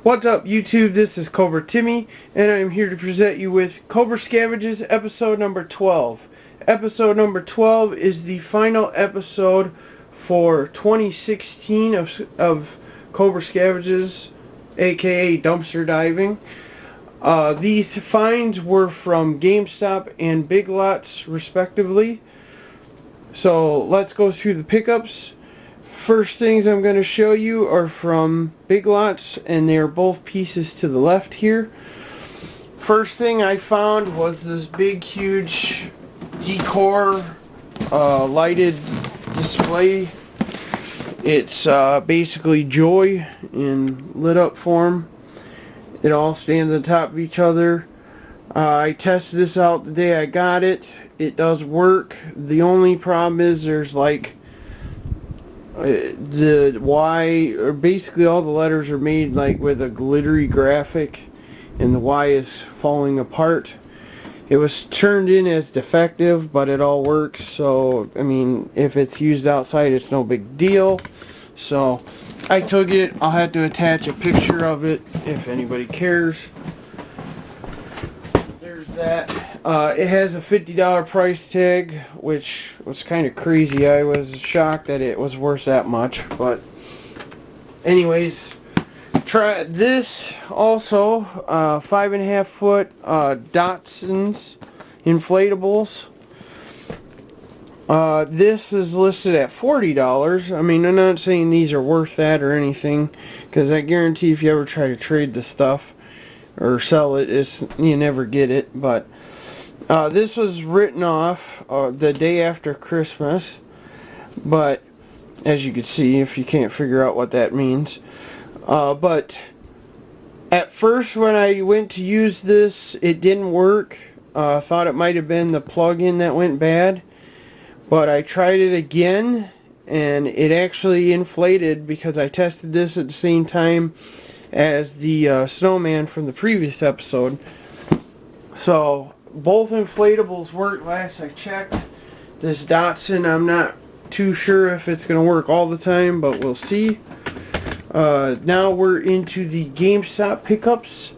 What's up YouTube, this is Cobra Timmy, and I'm here to present you with Cobra Scavenges episode number 12. Episode number 12 is the final episode for 2016 of Cobra Scavenges, aka dumpster diving. These finds were from GameStop and Big Lots respectively. So let's go through the pickups. First things I'm going to show you are from Big Lots, and they're both pieces to the left here. First thing I found was this big huge decor lighted display. It's basically Joy in lit up form. It all stands on top of each other. I tested this out the day I got it. It does work. The only problem is there's like the Y, or basically all the letters are made like with a glittery graphic, and the Y is falling apart. It was turned in as defective, but it all works. So I mean, if it's used outside, it's no big deal. So I took it. I'll have to attach a picture of it if anybody cares. There's that. It has a $50 price tag, which was kind of crazy. I was shocked that it was worth that much. But anyways, try this also. 5.5 foot Datsun's inflatables. This is listed at $40. I mean, I'm not saying these are worth that or anything, because I guarantee if you ever try to trade the stuff or sell it, you never get it. But this was written off the day after Christmas, but as you can see, if you can't figure out what that means, but at first when I went to use this, it didn't work. I thought it might have been the plug-in that went bad, but I tried it again and it actually inflated, because I tested this at the same time as the snowman from the previous episode. So both inflatables work last I checked. This Datsun, I'm not too sure if it's going to work all the time, but we'll see. Now we're into the GameStop pickups.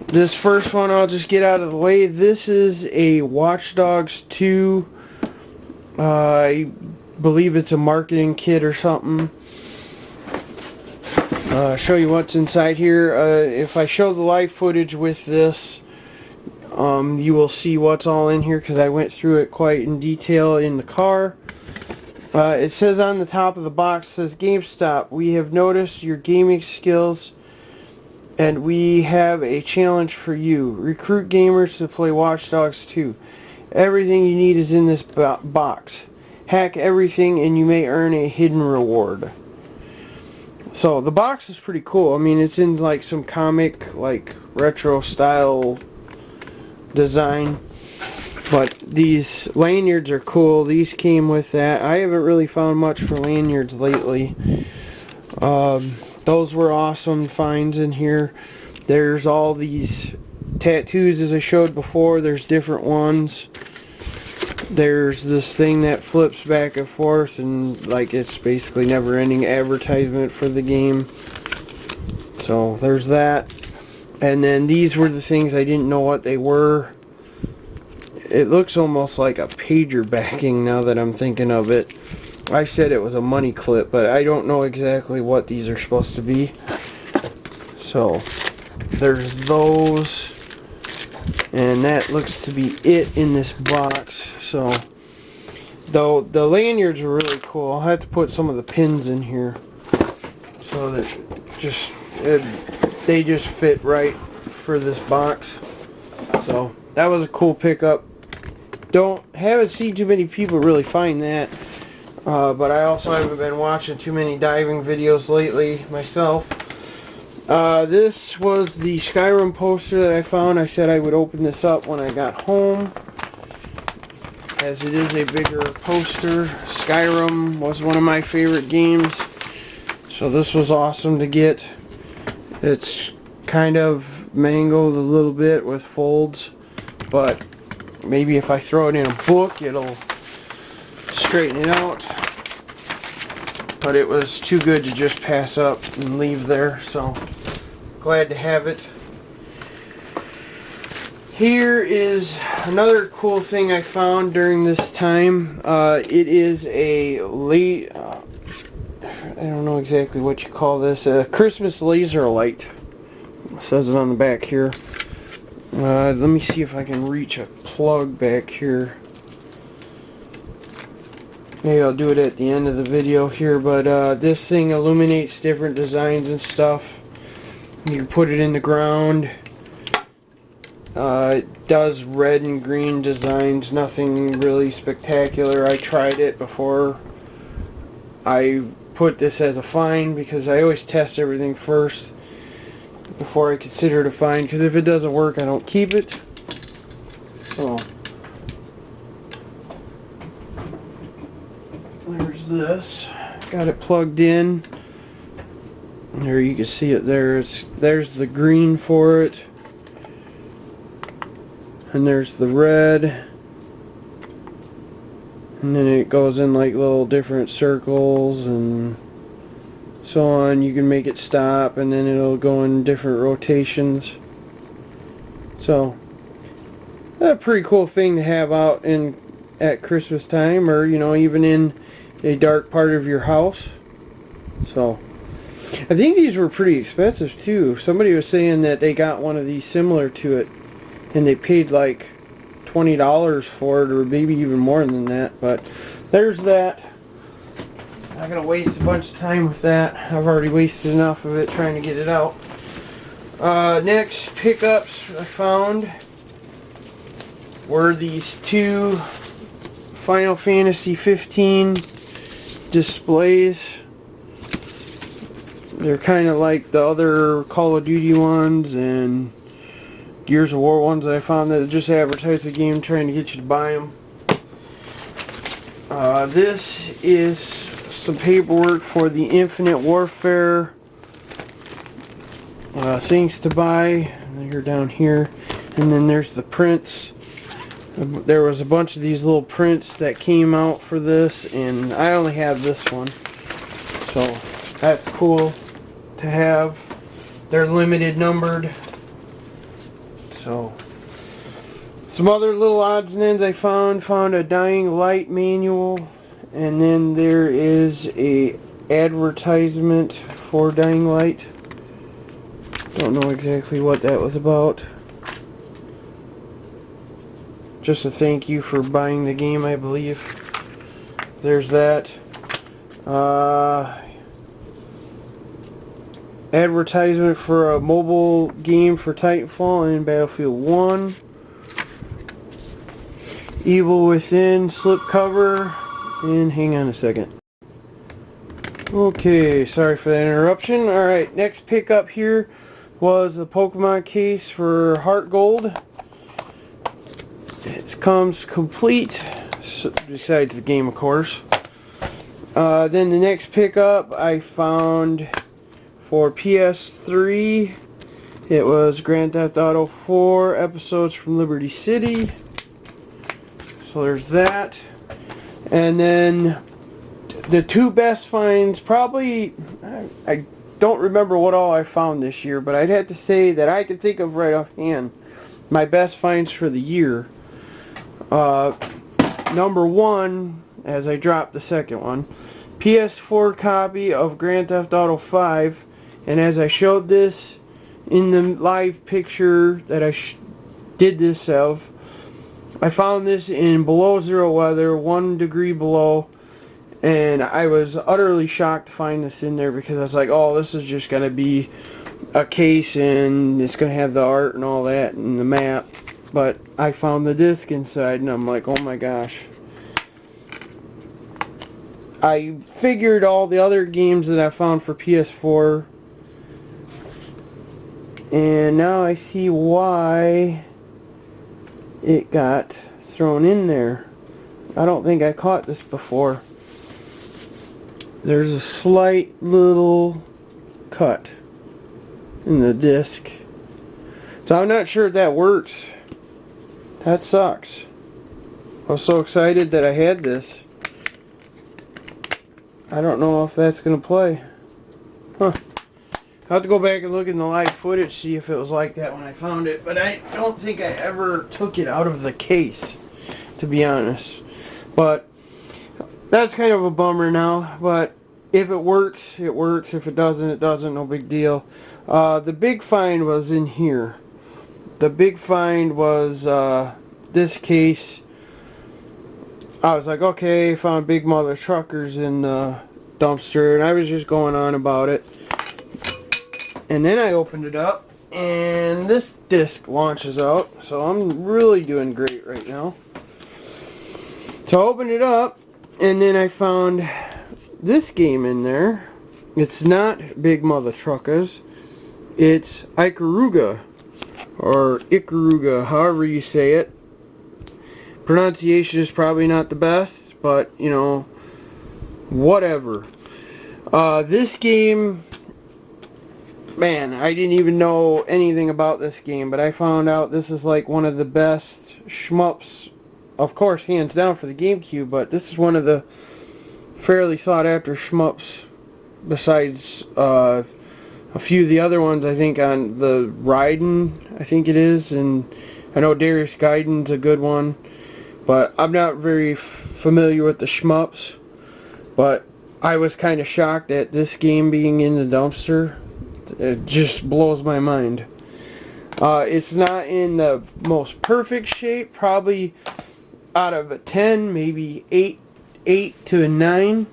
This first one I'll just get out of the way. This is a Watch Dogs 2. I believe it's a marketing kit or something. Show you what's inside here. If I show the live footage with this, you will see what's all in here, because I went through it quite in detail in the car. It says on the top of the box, says GameStop, we have noticed your gaming skills and we have a challenge for you. Recruit gamers to play Watch Dogs 2. Everything you need is in this box. Hack everything and you may earn a hidden reward. So the box is pretty cool. I mean, it's in like some comic, like retro style design. But these lanyards are cool. These came with that. I haven't really found much for lanyards lately. Those were awesome finds in here. There's all these tattoos as I showed before. There's different ones. There's this thing that flips back and forth, and like it's basically never-ending advertisement for the game. So there's that. And then these were the things I didn't know what they were. It looks almost like a pager backing now that I'm thinking of it. I said it was a money clip, but I don't know exactly what these are supposed to be. So there's those, and that looks to be it in this box. So though the lanyards are really cool, I'll have to put some of the pins in here so that they just fit right for this box. So that was a cool pickup. Haven't seen too many people really find that, but I also haven't been watching too many diving videos lately myself. This was the Skyrim poster that I found. I said I would open this up when I got home, as it is a bigger poster. Skyrim was one of my favorite games, so this was awesome to get. It's kind of mangled a little bit with folds, but maybe if I throw it in a book, it'll straighten it out. But it was too good to just pass up and leave there, so glad to have it. Here is another cool thing I found during this time. It is a I don't know exactly what you call this, a Christmas laser light. It says it on the back here. Let me see if I can reach a plug back here. Maybe I'll do it at the end of the video here, but this thing illuminates different designs and stuff. You can put it in the ground. It does red and green designs, nothing really spectacular. I tried it before I put this as a find because I always test everything first before I consider it a find, because if it doesn't work I don't keep it. So there's this. Got it plugged in. There you can see it there. There's the green for it. And there's the red. And then it goes in like little different circles and so on. You can make it stop and then it'll go in different rotations. So a pretty cool thing to have out at Christmas time, or you know, even in a dark part of your house. So I think these were pretty expensive too. Somebody was saying that they got one of these similar to it and they paid like $20 for it, or maybe even more than that. But there's that. I'm not gonna waste a bunch of time with that. I've already wasted enough of it trying to get it out. Next pickups I found were these two Final Fantasy 15 displays. They're kind of like the other Call of Duty ones and Gears of War ones that I found that just advertise the game trying to get you to buy them. This is some paperwork for the Infinite Warfare things to buy. They're down here. And then there's the prints. There was a bunch of these little prints that came out for this, and I only have this one. So that's cool to have. They're limited numbered. So some other little odds and ends I found a Dying Light manual, and then there is a advertisement for Dying Light. Don't know exactly what that was about. Just a thank you for buying the game, I believe. There's that. Advertisement for a mobile game for Titanfall and Battlefield 1. Evil Within slipcover. And hang on a second. Okay, sorry for that interruption. Alright, next pickup here was the Pokemon case for Heart Gold. It comes complete, besides the game of course. Then the next pickup I found for PS3, it was Grand Theft Auto 4 Episodes from Liberty City. So there's that. And then the two best finds, probably, I don't remember what all I found this year, but I'd have to say that I can think of right offhand my best finds for the year. Number one, as I dropped the second one, PS4 copy of Grand Theft Auto 5. And as I showed this in the live picture that I did this of, I found this in below zero weather, 1 degree below, and I was utterly shocked to find this in there because I was like, oh, this is just going to be a case and it's going to have the art and all that and the map. But I found the disc inside and I'm like, oh my gosh. I figured all the other games that I found for PS4, and now I see why it got thrown in there. I don't think I caught this before. There's a slight little cut in the disc. So I'm not sure if that works. That sucks. I was so excited that I had this. I don't know if that's going to play. Huh. I'll have to go back and look in the live footage, see if it was like that when I found it. But I don't think I ever took it out of the case, to be honest. But that's kind of a bummer now. But if it works, it works. If it doesn't, it doesn't. No big deal. The big find was in here. The big find was this case. I was like, okay, found big mother truckers in the dumpster, and I was just going on about it. And then I opened it up, and this disc launches out, so I'm really doing great right now. So I opened it up, and then I found this game in there. It's not Big Mother Truckers. It's Ikaruga, or Ikaruga, however you say it. Pronunciation is probably not the best, but, you know, whatever. This game, man, I didn't even know anything about this game, but I found out this is like one of the best shmups, of course, hands down for the GameCube, but this is one of the fairly sought after shmups besides a few of the other ones, I think, on the Raiden, I think it is, and I know Darius Gaiden's a good one, but I'm not very familiar with the shmups, but I was kind of shocked at this game being in the dumpster. It just blows my mind. It's not in the most perfect shape, probably out of a 10, maybe 8 to a 9,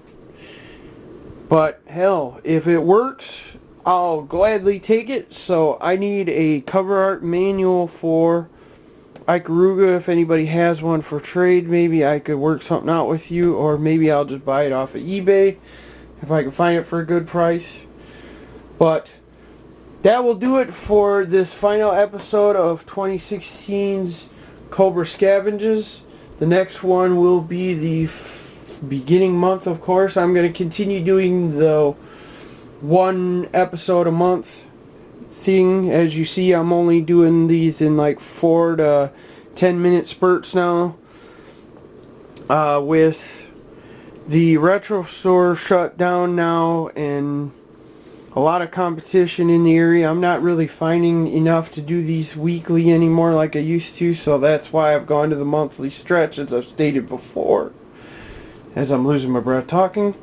but hell, if it works, I'll gladly take it. So I need a cover art manual for Ikaruga. If anybody has one for trade, maybe I could work something out with you, or maybe I'll just buy it off of eBay if I can find it for a good price. But that will do it for this final episode of 2016's Cobra Scavenges. The next one will be the beginning month, of course. I'm going to continue doing the one episode a month thing. As you see, I'm only doing these in like 4 to 10 minute spurts now. With the retro store shut down now and a lot of competition in the area, I'm not really finding enough to do these weekly anymore like I used to, so that's why I've gone to the monthly stretch, as I've stated before, as I'm losing my breath talking.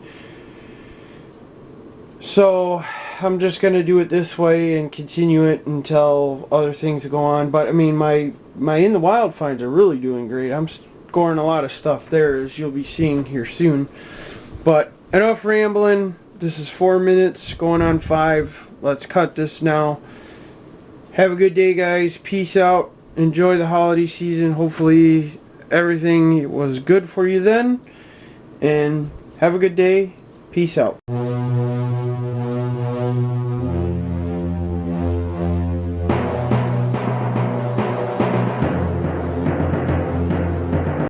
So I'm just going to do it this way and continue it until other things go on. But I mean, my In the Wild finds are really doing great. I'm scoring a lot of stuff there, as you'll be seeing here soon. But enough rambling. This is 4 minutes going on 5. Let's cut this now. Have a good day, guys. Peace out. Enjoy the holiday season. Hopefully everything was good for you then. And have a good day. Peace out.